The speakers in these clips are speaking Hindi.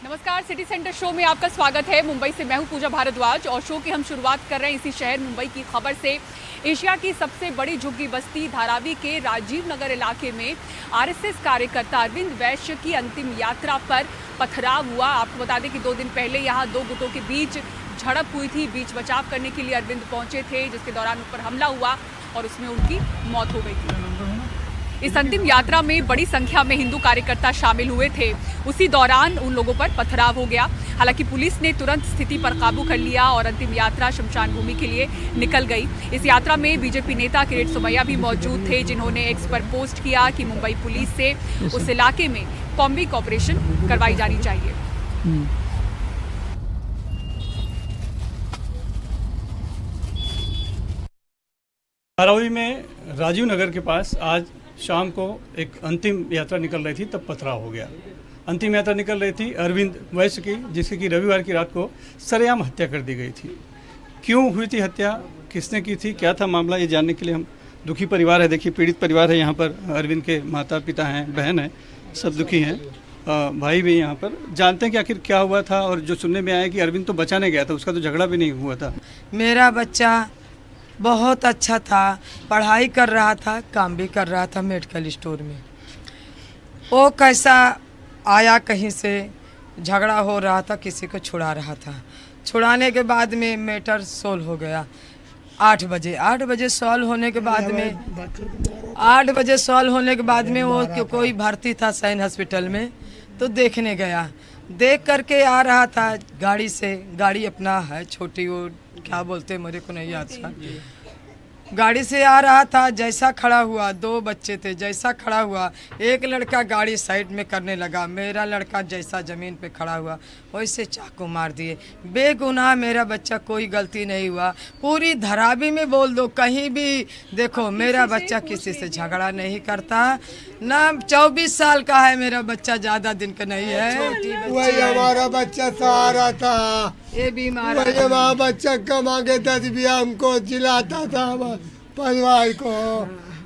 नमस्कार, सिटी सेंटर शो में आपका स्वागत है। मुंबई से मैं हूं पूजा भारद्वाज और शो की हम शुरुआत कर रहे हैं इसी शहर मुंबई की खबर से। एशिया की सबसे बड़ी झुग्गी बस्ती धारावी के राजीव नगर इलाके में आरएसएस कार्यकर्ता अरविंद वैश्य की अंतिम यात्रा पर पथराव हुआ। आपको बता दें कि 2 दिन पहले यहां 2 गुटों के बीच झड़प हुई थी। बीच बचाव करने के लिए अरविंद पहुंचे थे, जिसके दौरान उन पर हमला हुआ और उसमें उनकी मौत हो गई थी। इस अंतिम यात्रा में बड़ी संख्या में हिंदू कार्यकर्ता शामिल हुए थे। उसी दौरान उन लोगों पर पथराव हो गया। हालांकि पुलिस ने तुरंत स्थिति पर काबू कर लिया और अंतिम यात्रा शमशान भूमि के लिए निकल गई। इस यात्रा में बीजेपी नेता किरीट सोमैया भी मौजूद थे, जिन्होंने एक्स पर पोस्ट किया कि मुंबई पुलिस से उस इलाके में कॉम्बिंग ऑपरेशन करवाई जानी चाहिए। धारावी में राजीव नगर के पास आज शाम को एक अंतिम यात्रा निकल रही थी, तब पथराव हो गया। अंतिम यात्रा निकल रही थी अरविंद वैश्य की, जिसकी कि रविवार की रात को सरेआम हत्या कर दी गई थी। क्यों हुई थी हत्या, किसने की थी, क्या था मामला, ये जानने के लिए हम दुखी परिवार है, देखिए पीड़ित परिवार है यहाँ पर। अरविंद के माता पिता हैं, बहन है, सब दुखी हैं, भाई भी यहाँ पर। जानते हैं कि आखिर क्या हुआ था। और जो सुनने में आया कि अरविंद तो बचाने गया था, उसका तो झगड़ा भी नहीं हुआ था। मेरा बच्चा बहुत अच्छा था, पढ़ाई कर रहा था, काम भी कर रहा था मेडिकल स्टोर में। वो कैसा आया, कहीं से झगड़ा हो रहा था, किसी को छुड़ा रहा था। छुड़ाने के बाद में मैटर सोल्व हो गया 8 बजे। 8 बजे सॉल्व होने के बाद में 8 बजे सॉल्व होने के बाद में वो कोई भर्ती था सैन हॉस्पिटल में, तो देखने गया। देख करके आ रहा था गाड़ी से, गाड़ी अपना है छोटी, वो क्या बोलते मेरे को नहीं याद था। गाड़ी से आ रहा था, जैसा खड़ा हुआ, 2 बच्चे थे, जैसा खड़ा हुआ एक लड़का गाड़ी साइड में करने लगा, मेरा लड़का जैसा ज़मीन पे खड़ा हुआ वैसे चाकू मार दिए। बेगुनाह मेरा बच्चा, कोई गलती नहीं हुआ। पूरी धारावी में बोल दो, कहीं भी देखो, मेरा बच्चा किसी से झगड़ा नहीं करता ना। 24 साल का है मेरा बच्चा, ज़्यादा दिन का नहीं है। वही हमारा बच्चा सहारा था, ये बीमार वही हमारा बच्चा कमा के 10 रुपया हमको जिलाता था परिवार को।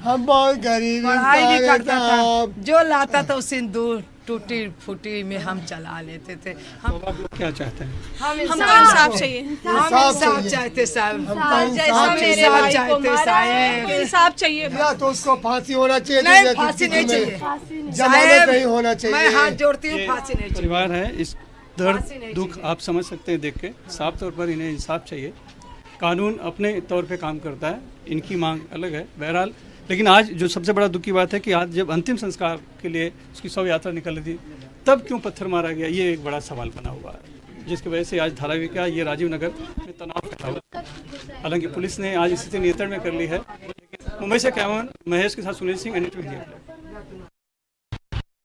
हम बहुत गरीब पढ़ाई भी करता था, जो लाता था उसी दूर टूटी फूटी में हम चला लेते थे। हम क्या चाहते हैं? हम इंसाफ चाहिए, हम इंसाफ चाहते साहब, इंसाफ चाहिए। या तो उसको फांसी होना चाहिए, नहीं फांसी नहीं चाहिए, जमानत नहीं होना चाहिए। मैं हाथ जोड़ती हूँ, फांसी नहीं चाहिए। परिवार है, इस दर्द दुख आप समझ सकते हैं देख के। साफ तौर पर इन्हें इंसाफ चाहिए। कानून अपने तौर पे काम करता है, इनकी मांग अलग है। बहरहाल, लेकिन आज जो सबसे बड़ा दुख की बात है कि आज जब अंतिम संस्कार के लिए उसकी शव यात्रा निकल रही थी, तब क्यों पत्थर मारा गया, ये एक बड़ा सवाल बना हुआ है, जिसकी वजह से आज धारावी का ये राजीव नगर में तनाव फैला हुआ। हालांकि पुलिस ने आज स्थिति नियंत्रण में कर ली है। मुंबई से कैमरामैन महेश के साथ सुनील सिंह, NDTV।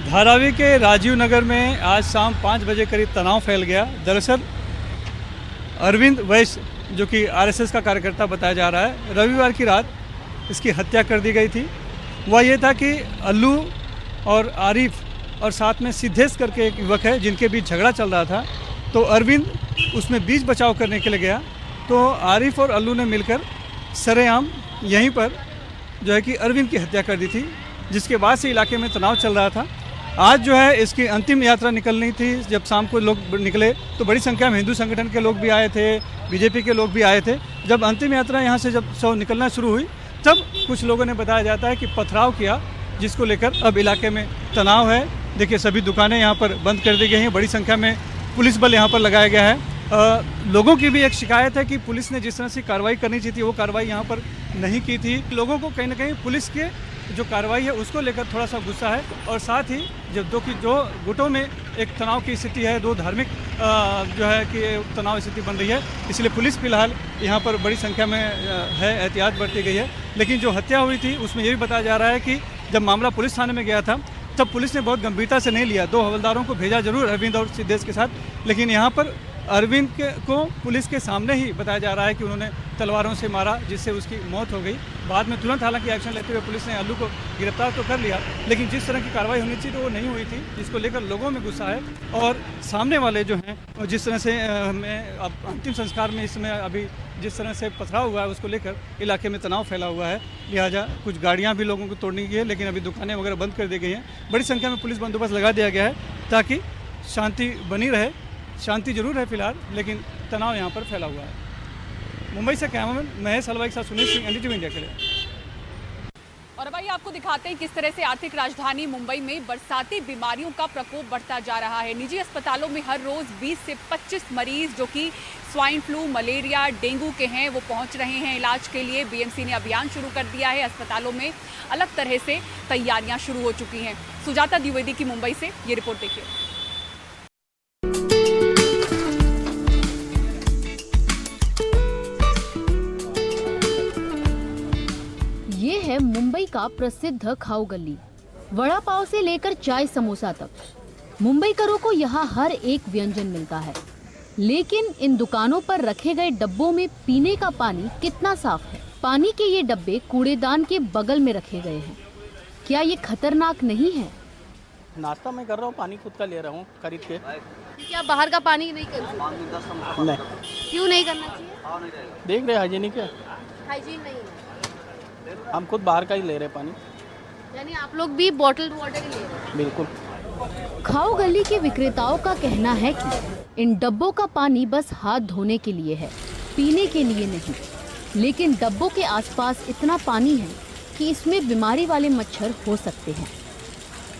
धारावी के राजीव नगर में आज शाम 5 बजे करीब तनाव फैल गया। दरअसल अरविंद वैश्य, जो कि आरएसएस का कार्यकर्ता बताया जा रहा है, रविवार की रात इसकी हत्या कर दी गई थी। वह ये था कि अल्लू और आरिफ और साथ में सिद्धेश करके एक युवक है, जिनके बीच झगड़ा चल रहा था। तो अरविंद उसमें बीच बचाव करने के लिए गया, तो आरिफ और अल्लू ने मिलकर सरेआम यहीं पर जो है कि अरविंद की हत्या कर दी थी, जिसके बाद से इलाके में तनाव चल रहा था। आज जो है इसकी अंतिम यात्रा निकलनी थी। जब शाम को लोग निकले तो बड़ी संख्या में हिंदू संगठन के लोग भी आए थे, बीजेपी के लोग भी आए थे। जब अंतिम यात्रा यहाँ से जब शव निकलना शुरू हुई, तब कुछ लोगों ने बताया जाता है कि पथराव किया, जिसको लेकर अब इलाके में तनाव है। देखिए, सभी दुकानें यहाँ पर बंद कर दी गई हैं। बड़ी संख्या में पुलिस बल यहाँ पर लगाया गया है। लोगों की भी एक शिकायत है कि पुलिस ने जिस तरह से कार्रवाई करनी चाहिए थी, वो कार्रवाई यहाँ पर नहीं की थी। लोगों को कहीं ना कहीं पुलिस के जो कार्रवाई है उसको लेकर थोड़ा सा गुस्सा है। और साथ ही जो गुटों में एक तनाव की स्थिति है, 2 धार्मिक जो है कि तनाव स्थिति बन रही है, इसलिए पुलिस फिलहाल यहाँ पर बड़ी संख्या में है, एहतियात बरती गई है। लेकिन जो हत्या हुई थी उसमें ये भी बताया जा रहा है कि जब मामला पुलिस थाने में गया था, तब पुलिस ने बहुत गंभीरता से नहीं लिया। 2 हवलदारों को भेजा जरूर, अरविंद और सिद्धेश के साथ, लेकिन यहाँ पर अरविंद को पुलिस के सामने ही बताया जा रहा है कि उन्होंने तलवारों से मारा, जिससे उसकी मौत हो गई। बाद में तुरंत हालांकि एक्शन लेते हुए पुलिस ने अल्लू को गिरफ्तार तो कर लिया, लेकिन जिस तरह की कार्रवाई होनी चाहिए तो वो नहीं हुई थी, जिसको लेकर लोगों में गुस्सा है। और सामने वाले जो हैं, जिस तरह से हमें अब अंतिम संस्कार में इसमें अभी जिस तरह से पथराव हुआ है, उसको लेकर इलाके में तनाव फैला हुआ है। लिहाजा कुछ गाड़ियाँ भी लोगों को तोड़नी की है, लेकिन अभी दुकानें वगैरह बंद कर दी गई हैं। बड़ी संख्या में पुलिस बंदोबस्त लगा दिया गया है ताकि शांति बनी रहे। शांति जरूर है फिलहाल, लेकिन तनाव यहाँ पर फैला हुआ है। मुंबई से कैमरामैन महेश हलवाई के साथ सुनील सिंह, NDTV इंडिया के लिए। और अब आइए आपको दिखाते हैं किस तरह से आर्थिक राजधानी मुंबई में बरसाती बीमारियों का प्रकोप बढ़ता जा रहा है। निजी अस्पतालों में हर रोज 20 से 25 मरीज जो कि स्वाइन फ्लू, मलेरिया, डेंगू के हैं वो पहुंच रहे हैं इलाज के लिए। BMC ने अभियान शुरू कर दिया है। अस्पतालों में अलग तरह से तैयारियां शुरू हो चुकी हैं। सुजाता द्विवेदी की मुंबई से ये रिपोर्ट देखिए। ये है मुंबई का प्रसिद्ध खाऊ गली। वड़ा पाव से लेकर चाय समोसा तक मुंबईकरों को यहाँ हर एक व्यंजन मिलता है। लेकिन इन दुकानों पर रखे गए डब्बों में पीने का पानी कितना साफ है? पानी के ये डब्बे कूड़ेदान के बगल में रखे गए हैं। क्या ये खतरनाक नहीं है? नाश्ता मैं कर रहा हूँ, पानी खुद का ले रहा हूँ खरीद के। क्या बाहर का पानी नहीं कर? नहीं, क्यों नहीं करना चाहिए? देख रहे हाइजीनिक है, हाइजीन नहीं है, हम खुद बाहर का ही ले रहे पानी। यानी आप लोग भी बॉटल्ड वाटर ही ले रहे हैं? बिल्कुल। खाऊ गली के विक्रेताओं का कहना है कि इन डब्बों का पानी बस हाथ धोने के लिए है, पीने के लिए नहीं। लेकिन डब्बों के आसपास इतना पानी है कि इसमें बीमारी वाले मच्छर हो सकते हैं।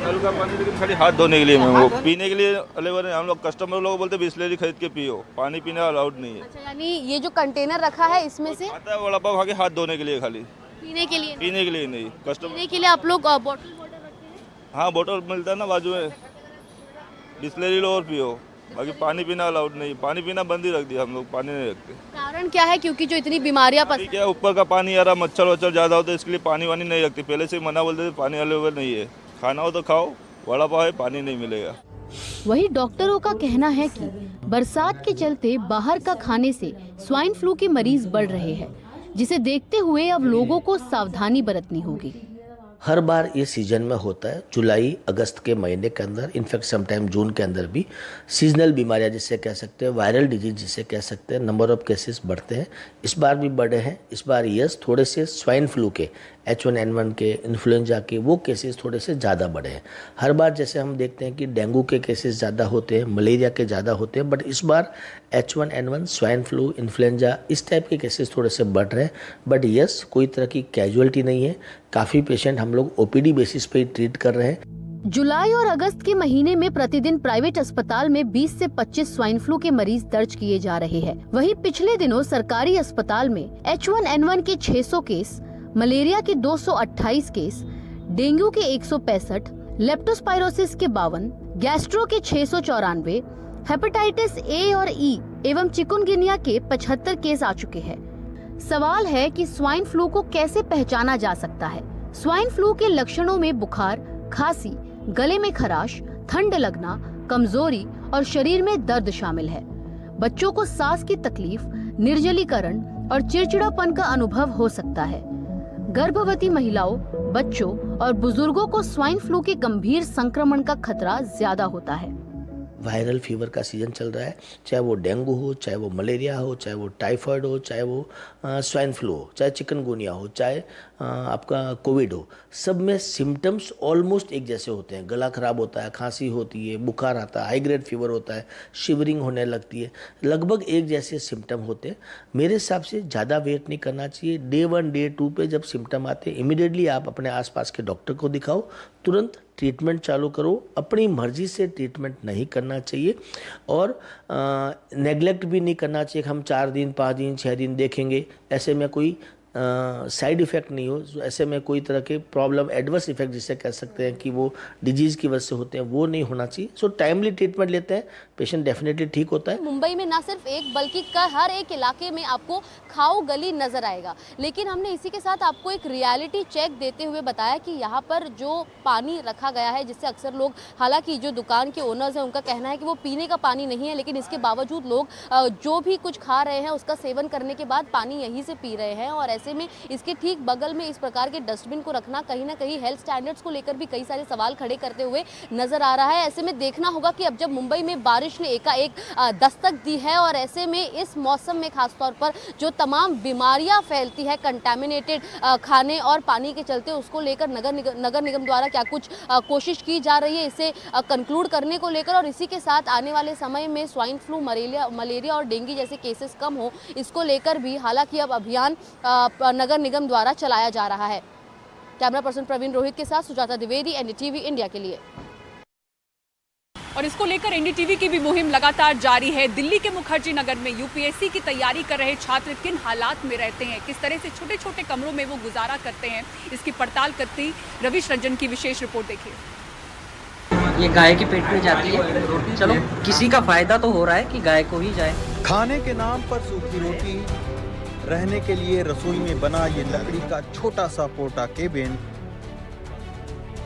नल का पानी लेकिन खाली हाथ धोने के लिए वो पीने के लिए अलेवर है। हम लोग कस्टमर लोग बोलते बिस्लेरी खरीद के पियो, पानी पीना अलाउड नहीं है। अच्छा, यानी ये जो कंटेनर रखा है इसमें से आता है वड़ा पाव खा के हाथ धोने के लिए, खाली पीने के लिए नहीं? पीने के लिए नहीं। कस्टमर पीने के लिए आप लोग बॉटल वाटर रखते हैं? हाँ, बोतल मिलता है ना बाजू में, बिस्लेरी लो और पियो, बाकी पानी पीना अलाउड नहीं। पानी पीना बंद ही रख दिया हम लोग, पानी नहीं रखते। कारण क्या है? क्योंकि जो इतनी बीमारियां क्या ऊपर का पानी आ रहा, मच्छर वच्छर ज़्यादा होता है, इसके लिए पानी वानी नहीं रखती। पहले से मना बोलते थे पानी अवेलेबल नहीं है, खाना हो तो खाओ, वड़ा पाव है, पानी नहीं मिलेगा। वही डॉक्टरों का कहना है कि बरसात के चलते बाहर का खाने से स्वाइन फ्लू के मरीज बढ़ रहे हैं, जिसे देखते हुए अब लोगों को सावधानी बरतनी होगी। हर बार ये सीजन में होता है, जुलाई अगस्त के महीने के अंदर, इनफैक्ट समटाइम जून के अंदर भी सीजनल बीमारियां जिसे कह सकते हैं, वायरल डिजीज जिसे कह सकते हैं, नंबर ऑफ केसेस बढ़ते हैं। इस बार भी बढ़े हैं। इस बार यस, थोड़े से स्वाइन फ्लू के, H1N1 के, इन्फ्लुएंजा के वो केसेस थोड़े से ज़्यादा बढ़े हैं। हर बार जैसे हम देखते हैं कि डेंगू के केसेस ज़्यादा होते हैं, मलेरिया के ज़्यादा होते हैं, बट इस बार H1N1, स्वाइन फ्लू, इन्फ्लुएंजा इस टाइप के केसेस थोड़े से बढ़ रहे हैं। बट यस, कोई तरह की कैजुअलिटी नहीं है। काफ़ी पेशेंट हम लोग OPD बेसिस पे ट्रीट कर रहे हैं। जुलाई और अगस्त के महीने में प्रतिदिन प्राइवेट अस्पताल में 20 से 25 स्वाइन फ्लू के मरीज दर्ज किए जा रहे हैं। वहीं पिछले दिनों सरकारी अस्पताल में H1N1 के 600 केस, मलेरिया के 228 केस, डेंगू के 165, लेप्टोस्पाइरोसिस के 52, गैस्ट्रो के 694, हेपेटाइटिस A और E एवं चिकुनगुनिया के 75 केस आ चुके हैं। सवाल है कि स्वाइन फ्लू को कैसे पहचाना जा सकता है? स्वाइन फ्लू के लक्षणों में बुखार, खांसी, गले में खराश, ठंड लगना, कमजोरी और शरीर में दर्द शामिल है। बच्चों को सांस की तकलीफ, निर्जलीकरण और चिड़चिड़ापन का अनुभव हो सकता है। गर्भवती महिलाओं, बच्चों और बुजुर्गों को स्वाइन फ्लू के गंभीर संक्रमण का खतरा ज्यादा होता है। वायरल फीवर का सीजन चल रहा है, चाहे वो डेंगू हो, चाहे वो मलेरिया हो, चाहे वो टाइफाइड हो, चाहे वो स्वाइन फ्लू हो, चाहे चिकनगुनिया हो, चाहे आपका कोविड हो, सब में सिम्टम्स ऑलमोस्ट एक जैसे होते हैं। गला खराब होता है, खांसी होती है, बुखार आता है, हाई ग्रेड फीवर होता है, शिवरिंग होने लगती है, लगभग एक जैसे सिम्टम होते हैं। मेरे हिसाब से ज़्यादा वेट नहीं करना चाहिए। डे 1, डे 2 पे जब सिम्टम आते हैं, इमीडिएटली आप अपने आसपास के डॉक्टर को दिखाओ, तुरंत ट्रीटमेंट चालू करो। अपनी मर्जी से ट्रीटमेंट नहीं करना चाहिए और नेगलेक्ट भी नहीं करना चाहिए कि हम 4 दिन, 5 दिन, 6 दिन देखेंगे, ऐसे में कोई साइड इफ़ेक्ट नहीं हो, ऐसे में कोई तरह के प्रॉब्लम, एडवर्स इफेक्ट जिसे कह सकते हैं कि वो डिजीज़ की वजह से होते हैं, वो नहीं होना चाहिए। सो टाइमली ट्रीटमेंट लेते हैं, पेशेंट डेफिनेटली ठीक होता है। मुंबई में ना सिर्फ एक बल्कि हर एक इलाके में आपको खाऊ गली नजर आएगा। लेकिन हमने इसी के साथ आपको एक रियलिटी चेक देते हुए बताया कि यहाँ पर जो पानी रखा गया है, जिससे अक्सर लोग, हालांकि जो दुकान के ओनर्स हैं उनका कहना है कि वो पीने का पानी नहीं है, लेकिन इसके बावजूद लोग जो भी कुछ खा रहे हैं उसका सेवन करने के बाद पानी यहीं से पी रहे हैं। और ऐसे में इसके ठीक बगल में इस प्रकार के डस्टबिन को रखना कहीं ना कहीं हेल्थ स्टैंडर्ड्स को लेकर भी कई सारे सवाल खड़े करते हुए नजर आ रहा है। ऐसे में देखना होगा कि अब जब मुंबई में बारिश ने एकाएक दस्तक दी है और ऐसे में इस मौसम में खासतौर पर जो तमाम बीमारियां फैलती है कंटैमिनेटेड खाने और पानी के चलते, उसको लेकर नगर निगम द्वारा क्या कुछ कोशिश की जा रही है इसे कंक्लूड करने को लेकर, और इसी के साथ आने वाले समय में स्वाइन फ्लू, मलेरिया और डेंगू जैसे केसेस कम हो, इसको लेकर भी हालांकि अब अभियान नगर निगम द्वारा चलाया जा रहा है। कैमरा पर्सन प्रवीण रोहित के साथ सुजाता द्विवेदी, एनडीटीवी इंडिया के लिए। और इसको लेकर एनडीटीवी की भी मुहिम लगातार जारी है। दिल्ली के मुखर्जी नगर में यूपीएससी की तैयारी कर रहे छात्र किन हालात में रहते हैं, किस तरह से छोटे छोटे कमरों में वो गुजारा करते हैं, इसकी पड़ताल करती रविश रंजन की विशेष रिपोर्ट देखिए। ये गाय के पेट में जाती है, चलो किसी का फायदा तो हो रहा है कि गाय को ही जाए। खाने के नाम पर सूखी रोटी, रहने के लिए रसोई में बना ये लकड़ी का छोटा सा पोटा केबिन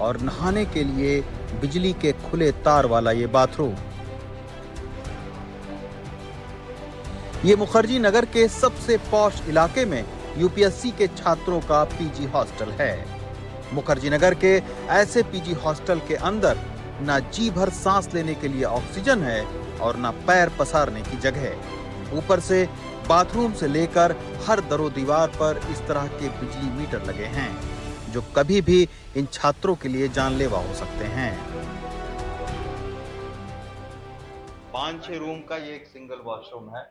और नहाने के लिए बिजली के खुले तार वाला ये बाथरूम। ये मुखर्जी नगर के सबसे पॉश इलाके में यूपीएससी के छात्रों का पीजी हॉस्टल है। मुखर्जी नगर के ऐसे पीजी हॉस्टल के अंदर ना जी भर सांस लेने के लिए ऑक्सीजन है और ना पैर पसारने की जगह। ऊपर से बाथरूम से लेकर हर दरो दीवार पर इस तरह के बिजली मीटर लगे हैं जो कभी भी इन छात्रों के लिए जानलेवा हो सकते हैं। 5-6 रूम का ये एक सिंगल वॉशरूम है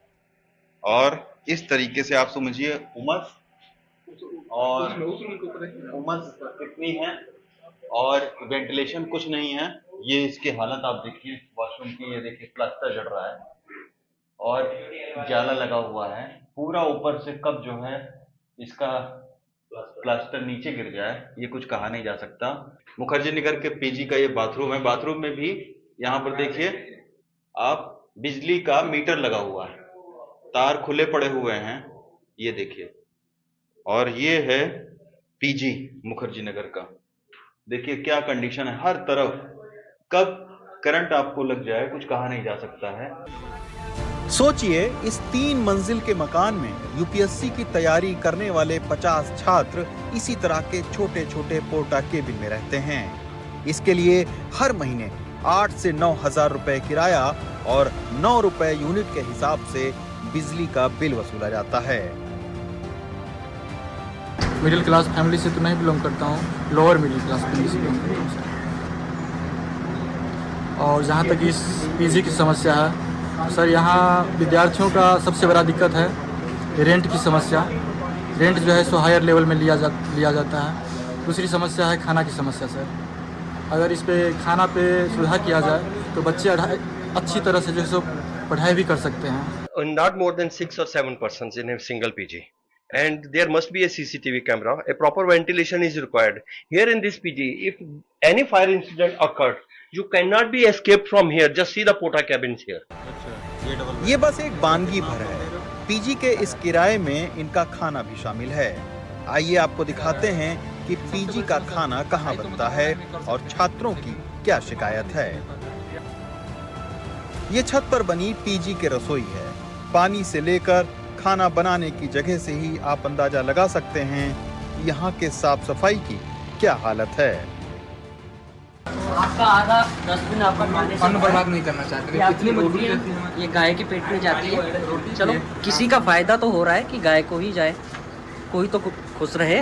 और इस तरीके से आप समझिए उमस कितनी है और वेंटिलेशन कुछ नहीं है। ये इसकी हालत आप देखिए वॉशरूम की, ये देखिए प्लास्टर जड़ रहा है और जाला लगा हुआ है पूरा। ऊपर से कब जो है इसका प्लास्टर नीचे गिर जाए ये कुछ कहा नहीं जा सकता। मुखर्जी नगर के पीजी का ये बाथरूम है। बाथरूम में भी यहाँ पर देखिए आप बिजली का मीटर लगा हुआ है, तार खुले पड़े हुए हैं, ये देखिए। और ये है पीजी मुखर्जी नगर का, देखिए क्या कंडीशन है। हर तरफ कब करंट आपको लग जाए कुछ कहा नहीं जा सकता है। सोचिए इस 3 मंजिल के मकान में यूपीएससी की तैयारी करने वाले 50 छात्र इसी तरह के छोटे छोटे पोटा केबिन में रहते हैं। इसके लिए हर महीने 8 से 9 हजार रुपए किराया और 9 रुपए यूनिट के हिसाब से बिजली का बिल वसूला जाता है। मिडिल क्लास फैमिली से तो नहीं बिलोंग करता हूँ, लोअर मिडिल क्लास फैमिली से बिलोंग करता हूँ। और जहाँ तक इस पीजी की समस्या है सर, यहाँ विद्यार्थियों का सबसे बड़ा दिक्कत है रेंट की समस्या। रेंट जो है सो हायर लेवल में लिया जाता है। दूसरी समस्या है खाना की समस्या सर। अगर इस पे खाना पे सुधार किया जाए तो बच्चे अच्छी तरह से जो है सो पढ़ाई भी कर सकते हैं। Not more than 6 or 7 persons in a single PG. And there must be a CCTV camera. A proper ventilation is required. Here in this PG, if any fire incident occurred, you cannot be escaped from here. Just see the porta cabins here. ये बस एक बानगी भर है। पीजी के इस किराए में इनका खाना भी शामिल है। आइए आपको दिखाते हैं कि पीजी का खाना कहाँ बनता है और छात्रों की क्या शिकायत है। ये छत पर बनी पीजी के रसोई है। पानी से लेकर खाना बनाने की जगह से ही आप अंदाजा लगा सकते हैं यहाँ के साफ सफाई की क्या हालत है। आपका आधा डस्टबिन आपका अन्न बर्बाद नहीं करना चाहते। कितनी रोटी है ये गाय के पेट में जाती है, चलो किसी का फायदा तो हो रहा है कि गाय को ही जाए, कोई तो खुश रहे।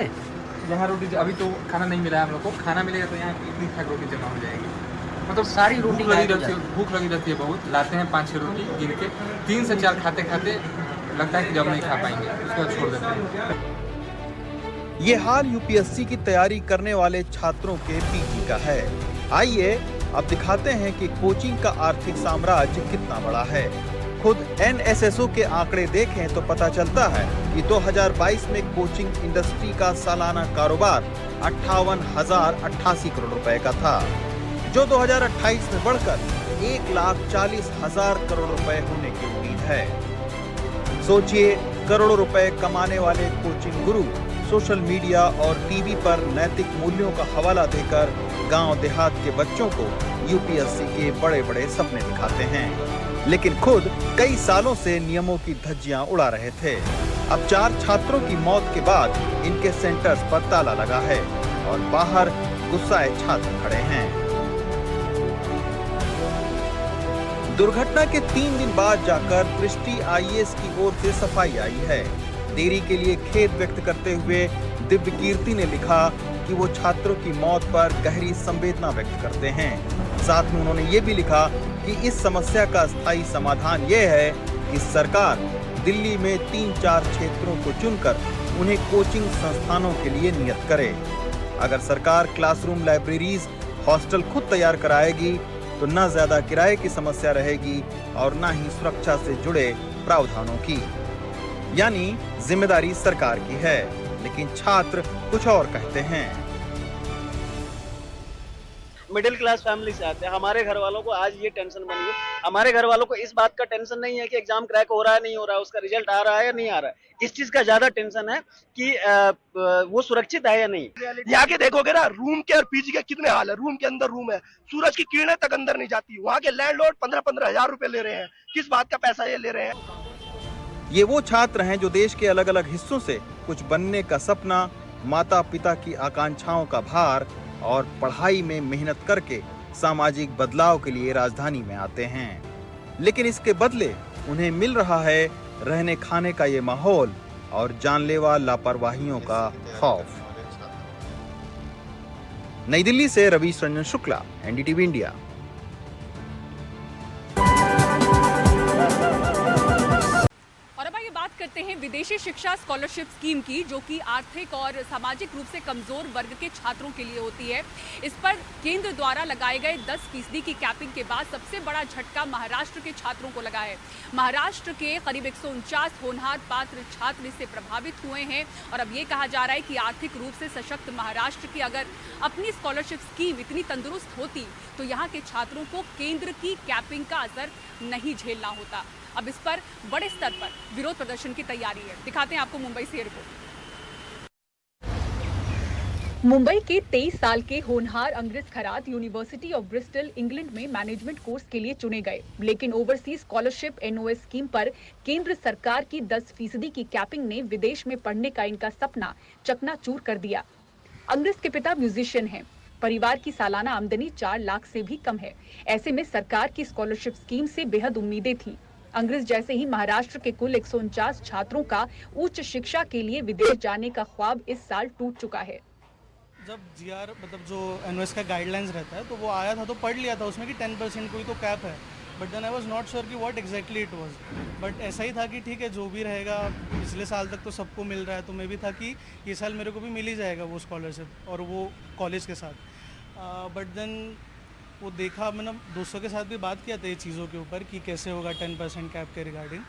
यहाँ रोटी अभी तो खाना नहीं मिला है हम लोग को, खाना मिलेगा तो यहाँ इतनी तक रोटी जमा हो जाएगी। मतलब सारी रोटी भूख लगी रहती है बहुत। लाते हैं 5-6 रोटी गिन के, 3 से 4 खाते खाते लगता है कि जब नहीं खा पाएंगे उसको छोड़ देते हैं। ये हाल यूपीएससी की तैयारी करने वाले छात्रों के पीजी का है। आइए अब दिखाते हैं कि कोचिंग का आर्थिक साम्राज्य कितना बड़ा है। खुद एनएसएसओ के आंकड़े देखें तो पता चलता है कि 2022 में कोचिंग इंडस्ट्री का सालाना कारोबार 58,088 करोड़ रुपए का था, जो 2028 में बढ़कर 1,40,000 करोड़ रुपए होने की उम्मीद है। सोचिए, करोड़ों रुपए कमाने वाले कोचिंग गुरु सोशल मीडिया और टीवी पर नैतिक मूल्यों का हवाला देकर गांव देहात के बच्चों को यूपीएससी के बड़े बड़े सपने दिखाते हैं, लेकिन खुद कई सालों से नियमों की धज्जियां उड़ा रहे थे। अब 4 छात्रों की मौत के बाद इनके सेंटर्स पर ताला लगा है और बाहर गुस्साए छात्र खड़े हैं। दुर्घटना के 3 दिन बाद जाकर दृष्टि आईएएस की ओर से सफाई आई है। देरी के लिए खेद व्यक्त करते हुए दिव्य कीर्ति ने लिखा कि वो छात्रों की मौत पर गहरी संवेदना व्यक्त करते हैं। साथ में उन्होंने ये भी लिखा कि इस समस्या का स्थायी समाधान ये है कि सरकार दिल्ली में 3-4 क्षेत्रों को चुनकर उन्हें कोचिंग संस्थानों के लिए नियत करे। अगर सरकार क्लासरूम, लाइब्रेरीज, हॉस्टल खुद तैयार कराएगी तो न ज्यादा किराए की समस्या रहेगी और न ही सुरक्षा से जुड़े प्रावधानों की। यानी जिम्मेदारी सरकार की है, लेकिन छात्र कुछ और कहते हैं। मिडिल क्लास फैमिली से आते हैं। हमारे घर वालों को आज ये टेंशन बनी है। हमारे घर वालों को इस बात का टेंशन नहीं है कि एग्जाम क्रैक हो रहा है नहीं हो रहा है, उसका रिजल्ट आ रहा है या नहीं आ रहा है। इस चीज का ज्यादा टेंशन है कि वो सुरक्षित है या नहीं। यहाँ के देखोगे ना, रूम के और पीजी के कितने हाल है। रूम के अंदर रूम है, सूरज की किरणें तक अंदर नहीं जाती। वहाँ के लैंडलॉर्ड 15-15 हजार रुपए ले रहे हैं। किस बात का पैसा ये ले रहे हैं? ये वो छात्र हैं जो देश के अलग अलग हिस्सों से कुछ बनने का सपना, माता पिता की आकांक्षाओं का भार और पढ़ाई में मेहनत करके सामाजिक बदलाव के लिए राजधानी में आते हैं। लेकिन इसके बदले उन्हें मिल रहा है रहने खाने का ये माहौल और जानलेवा लापरवाहियों का खौफ। नई दिल्ली से रवीश रंजन शुक्ला, एनडीटीवी इंडिया। बात करते हैं विदेशी शिक्षा स्कॉलरशिप स्कीम की, जो कि आर्थिक और सामाजिक रूप से कमजोर वर्ग के छात्रों के लिए होती है। इस पर केंद्र द्वारा लगाए गए 10% की कैपिंग के बाद सबसे बड़ा झटका महाराष्ट्र के छात्रों को लगा है। महाराष्ट्र के करीब 149 होनहार पात्र छात्र इससे प्रभावित हुए हैं और अब ये कहा जा रहा है कि आर्थिक रूप से सशक्त महाराष्ट्र की अगर अपनी स्कॉलरशिप स्कीम इतनी तंदुरुस्त होती तो यहाँ के छात्रों को केंद्र की कैपिंग का असर नहीं झेलना होता। अब इस पर बड़े स्तर पर विरोध प्रदर्शन की तैयारी है। दिखाते हैं आपको मुंबई से रिपोर्ट। मुंबई के 23 साल के होनहार अंग्रेज Kharat university of Bristol England में मैनेजमेंट कोर्स के लिए चुने गए, लेकिन ओवरसीज स्कॉलरशिप एनओएस स्कीम पर केंद्र सरकार की 10% की कैपिंग ने विदेश में पढ़ने का इनका सपना चकनाचूर कर दिया। अंग्रेज के पिता म्यूजिशियन हैं। परिवार की सालाना आमदनी 4 लाख से भी कम है। ऐसे में सरकार की स्कॉलरशिप स्कीम से बेहद उम्मीदें थी। अंग्रेज जैसे ही महाराष्ट्र के कुल 149 छात्रों का उच्च शिक्षा के लिए विदेश जाने का ख्वाब इस साल टूट चुका है। जब जीआर मतलब जो एनओएस का गाइडलाइंस रहता है तो वो आया था तो पढ़ लिया था उसमें कि 10% कोई तो कैप है, but then I was not sure कि what exactly it was. But ऐसा ही था कि ठीक है जो भी रहेगा, पिछले साल तक तो सबको मिल रहा है तो मैं भी था कि ये साल मेरे को भी मिल ही जाएगा वो स्कॉलरशिप और वो कॉलेज के साथ। बट देन वो देखा, मैंने दोस्तों के साथ भी बात किया था ये चीज़ों के ऊपर कि कैसे होगा 10% कैप के रिगार्डिंग।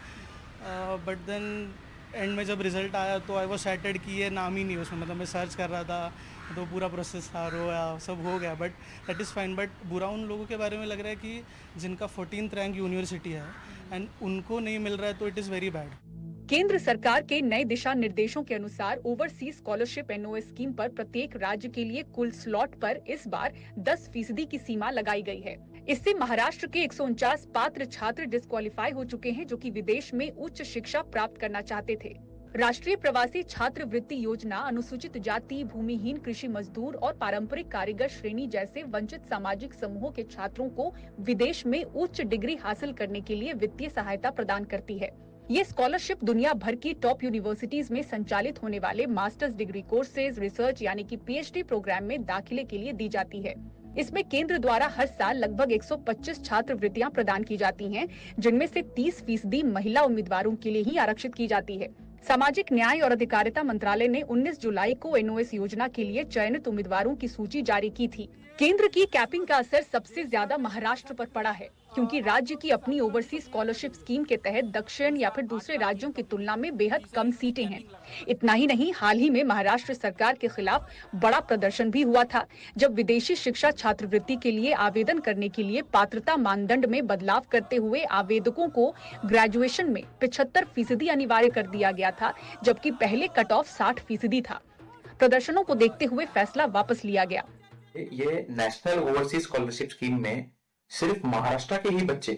बट देन एंड में जब रिज़ल्ट आया तो आई वाज सैटेड कि ये नाम ही नहीं उसमें, मतलब मैं सर्च कर रहा था तो पूरा प्रोसेस था, रोया, सब हो गया, but that is fine. But बुरा उन लोगों के बारे में लग रहा है कि जिनका 14th रैंक यूनिवर्सिटी है एंड उनको नहीं मिल रहा है, तो इट इज़ वेरी बैड। केंद्र सरकार के नए दिशा निर्देशों के अनुसार ओवरसीज स्कॉलरशिप एनओएस स्कीम पर प्रत्येक राज्य के लिए कुल स्लॉट पर इस बार 10% की सीमा लगाई गई है। इससे महाराष्ट्र के 149 पात्र छात्र डिस्क्वालीफाई हो चुके हैं, जो कि विदेश में उच्च शिक्षा प्राप्त करना चाहते थे। राष्ट्रीय प्रवासी छात्रवृत्ति योजना अनुसूचित जाति, भूमिहीन कृषि मजदूर और पारंपरिक कारीगर श्रेणी जैसे वंचित सामाजिक समूहों के छात्रों को विदेश में उच्च डिग्री हासिल करने के लिए वित्तीय सहायता प्रदान करती है। ये स्कॉलरशिप दुनिया भर की टॉप यूनिवर्सिटीज में संचालित होने वाले मास्टर्स डिग्री कोर्सेज, रिसर्च यानी कि पीएचडी प्रोग्राम में दाखिले के लिए दी जाती है। इसमें केंद्र द्वारा हर साल लगभग 125 छात्रवृत्तियां प्रदान की जाती हैं, जिनमें से 30% महिला उम्मीदवारों के लिए ही आरक्षित की जाती है। सामाजिक न्याय और अधिकारिता मंत्रालय ने 19 जुलाई को एनओएस योजना के लिए चयनित उम्मीदवारों की सूची जारी की थी। केंद्र की कैपिंग का असर सबसे ज्यादा महाराष्ट्र पर पड़ा है, क्योंकि राज्य की अपनी ओवरसीज स्कॉलरशिप स्कीम के तहत दक्षिण या फिर दूसरे राज्यों की तुलना में बेहद कम सीटें हैं। इतना ही नहीं, हाल ही में महाराष्ट्र सरकार के खिलाफ बड़ा प्रदर्शन भी हुआ था, जब विदेशी शिक्षा छात्रवृत्ति के लिए आवेदन करने के लिए पात्रता मानदंड में बदलाव करते हुए आवेदकों को ग्रेजुएशन में 75% अनिवार्य कर दिया गया था, जबकि पहले कट ऑफ 60% था। प्रदर्शनों को देखते हुए फैसला वापस लिया गया। ये नेशनल ओवरसीज स्कॉलरशिप स्कीम में सिर्फ महाराष्ट्र के ही बच्चे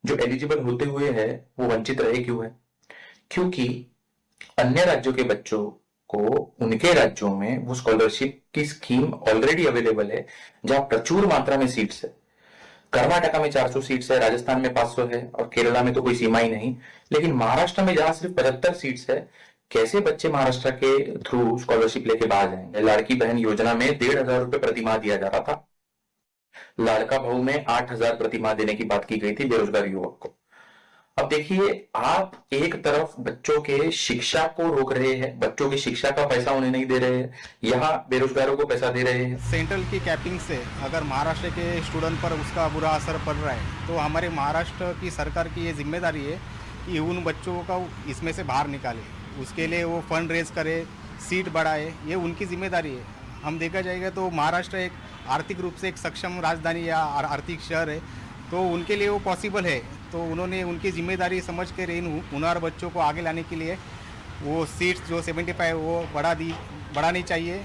जो एलिजिबल होते हुए हैं वो वंचित रहे क्यों है? क्योंकि अन्य राज्यों के बच्चों को उनके राज्यों में वो स्कॉलरशिप की स्कीम ऑलरेडी अवेलेबल है, जहां प्रचुर मात्रा में सीट्स है। कर्नाटका में 400 सीट्स है, राजस्थान में 500 है और केरला में तो कोई सीमा ही नहीं। लेकिन महाराष्ट्र में जहां सिर्फ 75 सीट्स है, कैसे बच्चे महाराष्ट्र के थ्रू स्कॉलरशिप लेके बाहर जाएंगे? लाड़की बहन योजना में 1,500 रुपए प्रति माह दिया जा रहा था। लाड़का बहू में 8,000 प्रति माह देने की बात की गई थी बेरोजगार युवक को। अब देखिए, आप एक तरफ बच्चों के शिक्षा को रोक रहे हैं, बच्चों की शिक्षा का पैसा उन्हें नहीं दे रहे हैं, यहाँ बेरोजगारों को पैसा दे रहे हैं। सेंट्रल की कैपिंग से अगर महाराष्ट्र के स्टूडेंट पर उसका बुरा असर पड़ रहा है, तो हमारे महाराष्ट्र की सरकार की ये जिम्मेदारी है कि उन बच्चों को इसमें से बाहर निकाले, उसके लिए वो फंड रेज करे, सीट बढ़ाए, ये उनकी जिम्मेदारी है। हम देखा जाएगा तो महाराष्ट्र एक आर्थिक रूप से एक सक्षम राजधानी या आर्थिक शहर है, तो उनके लिए वो पॉसिबल है। तो उन्होंने उनकी जिम्मेदारी समझ कर उन और बच्चों को आगे लाने के लिए वो सीट्स जो 75 वो बढ़ानी चाहिए।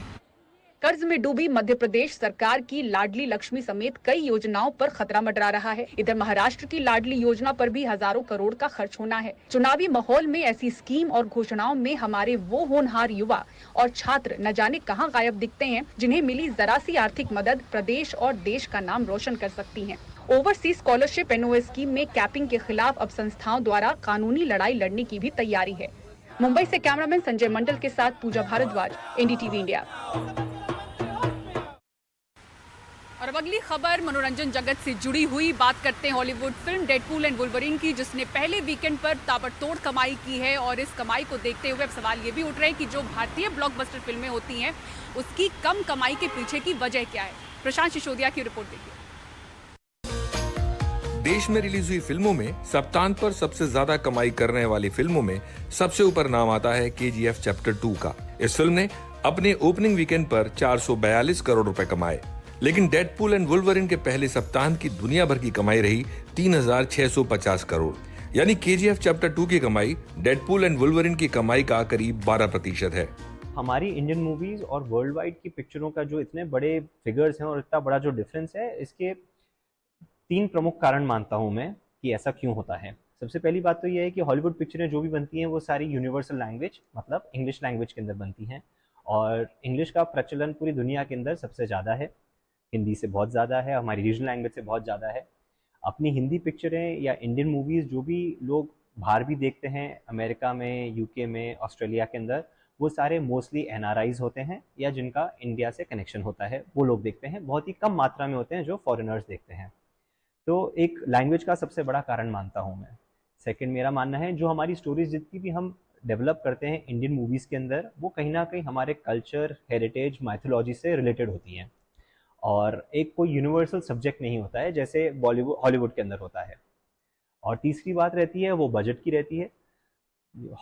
कर्ज में डूबी मध्य प्रदेश सरकार की लाडली लक्ष्मी समेत कई योजनाओं पर खतरा मंडरा रहा है। इधर महाराष्ट्र की लाडली योजना पर भी हजारों करोड़ का खर्च होना है। चुनावी माहौल में ऐसी स्कीम और घोषणाओं में हमारे वो होनहार युवा और छात्र न जाने कहां गायब दिखते हैं, जिन्हें मिली जरा सी आर्थिक मदद प्रदेश और देश का नाम रोशन कर सकती है। ओवरसीज स्कॉलरशिप एनओएस स्कीम में कैपिंग के खिलाफ अब संस्थाओं द्वारा कानूनी लड़ाई लड़ने की भी तैयारी है। मुंबई से कैमरामैन संजय मंडल के साथ पूजा भारद्वाज, एनडीटीवी इंडिया। और अब अगली खबर मनोरंजन जगत से जुड़ी हुई। बात करते हैं Hollywood film Deadpool and Wolverine की, जिसने पहले वीकेंड पर ताबड़तोड़ कमाई की है। और इस कमाई को देखते हुए अब सवाल ये भी उठ रहे हैं कि जो भारतीय ब्लॉकबस्टर फिल्में होती हैं, उसकी कम कमाई के पीछे की वजह क्या है। प्रशांत सिसोदिया की रिपोर्ट देखिए। देश में रिलीज हुई फिल्मों में सप्ताहांत पर सबसे ज्यादा कमाई करने वाली फिल्मों में सबसे ऊपर नाम आता है KGF चैप्टर 2 का। इस फिल्म ने अपने ओपनिंग वीकेंड पर 442 करोड़ रुपए कमाए, लेकिन डेडपूल एंड वुल्वरीन के पहले सप्ताहांत की दुनिया भर की कमाई रही 3,650 करोड़। यानी KGF चैप्टर 2 की कमाई डेडपूल एंड वुल्वरीन की कमाई का करीब 12% है। हमारी इंडियन मूवीज और वर्ल्ड वाइड की पिक्चरों का जो इतने बड़े फिगर्स हैं और इतना बड़ा जो डिफरेंस है, इसके 3 प्रमुख कारण मानता हूं मैं कि ऐसा क्यों होता है। सबसे पहली बात तो यह है कि हॉलीवुड पिक्चरें जो भी बनती हैं वो सारी यूनिवर्सल लैंग्वेज मतलब इंग्लिश लैंग्वेज के अंदर बनती हैं, और इंग्लिश का प्रचलन पूरी दुनिया के अंदर सबसे ज़्यादा है। हिंदी से बहुत ज़्यादा है, हमारी रीजनल लैंग्वेज से बहुत ज़्यादा है। अपनी हिंदी पिक्चरें या इंडियन मूवीज़ जो भी लोग बाहर भी देखते हैं, अमेरिका में, यूके में, ऑस्ट्रेलिया के अंदर, वो सारे मोस्टली NRIs होते हैं या जिनका इंडिया से कनेक्शन होता है, वो लोग देखते हैं। बहुत ही कम मात्रा में होते हैं जो फॉरेनर्स देखते हैं। तो एक लैंग्वेज का सबसे बड़ा कारण मानता हूँ मैं। सेकंड मेरा मानना है, जो हमारी स्टोरीज जितनी भी हम डेवलप करते हैं इंडियन मूवीज़ के अंदर, वो कहीं ना कहीं हमारे कल्चर, हेरिटेज, माइथोलॉजी से रिलेटेड होती हैं, और एक कोई यूनिवर्सल सब्जेक्ट नहीं होता है जैसे बॉलीवुड हॉलीवुड के अंदर होता है। और तीसरी बात रहती है वो बजट की रहती है।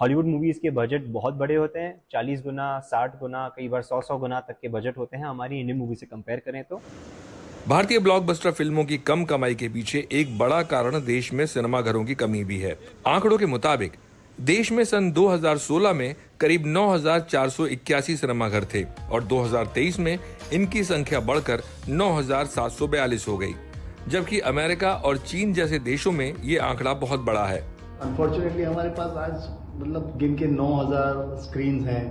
हॉलीवुड मूवीज़ के बजट बहुत बड़े होते हैं, 40 गुना, 60 गुना, कई बार 100 गुना तक के बजट होते हैं हमारी इंडियन मूवी से कंपेयर करें तो। भारतीय ब्लॉकबस्टर फिल्मों की कम कमाई के पीछे एक बड़ा कारण देश में सिनेमाघरों की कमी भी है। आंकड़ों के मुताबिक देश में सन 2016 में करीब 9,481 सिनेमाघर थे और 2023 में इनकी संख्या बढ़कर 9,742 हो गई, जबकि अमेरिका और चीन जैसे देशों में ये आंकड़ा बहुत बड़ा है। अनफॉर्चुनेटली हमारे पास आज मतलब गिन के 9,000 स्क्रीन्स हैं,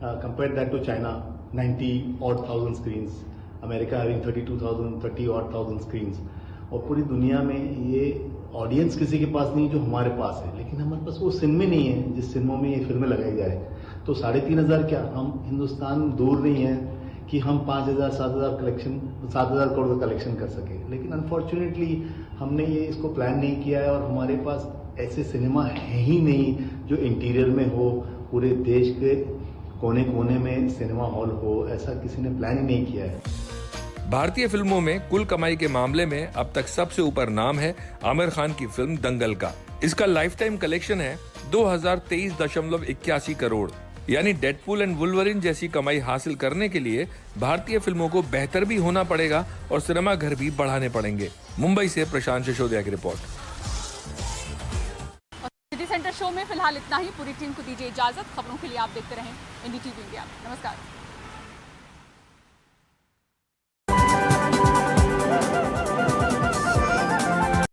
compare that to China 90,000 screens, America having 30,000 screens, और पूरी दुनिया में ये ऑडियंस किसी के पास नहीं जो हमारे पास है। लेकिन हमारे पास वो सिनेमे नहीं है जिस सिनेमों में ये फिल्में लगाई जाए। तो 3,500 क्या, हम हिंदुस्तान दूर नहीं है कि हम 5,000 7,000 करोड़ का कलेक्शन कर सके। लेकिन अनफॉर्चुनेटली हमने ये इसको प्लान नहीं किया है, और हमारे पास ऐसे सिनेमा है ही नहीं जो इंटीरियर में हो, पूरे देश के कोने कोने में सिनेमा हॉल हो, ऐसा किसी ने प्लान ही नहीं किया है। भारतीय फिल्मों में कुल कमाई के मामले में अब तक सबसे ऊपर नाम है आमिर खान की फिल्म दंगल का। इसका लाइफ टाइम कलेक्शन है 2023.81 करोड़। यानी डेडपूल एंड वुल्वरीन जैसी कमाई हासिल करने के लिए भारतीय फिल्मों को बेहतर भी होना पड़ेगा और सिनेमाघर भी बढ़ाने पड़ेंगे। मुंबई से प्रशांत सिसोदिया की रिपोर्ट। सिटी सेंटर शो में फिलहाल इतना ही। पूरी टीम को दीजिए इजाजत। खबरों के लिए आप देखते रहें एनडीटीवी इंडिया। नमस्कार।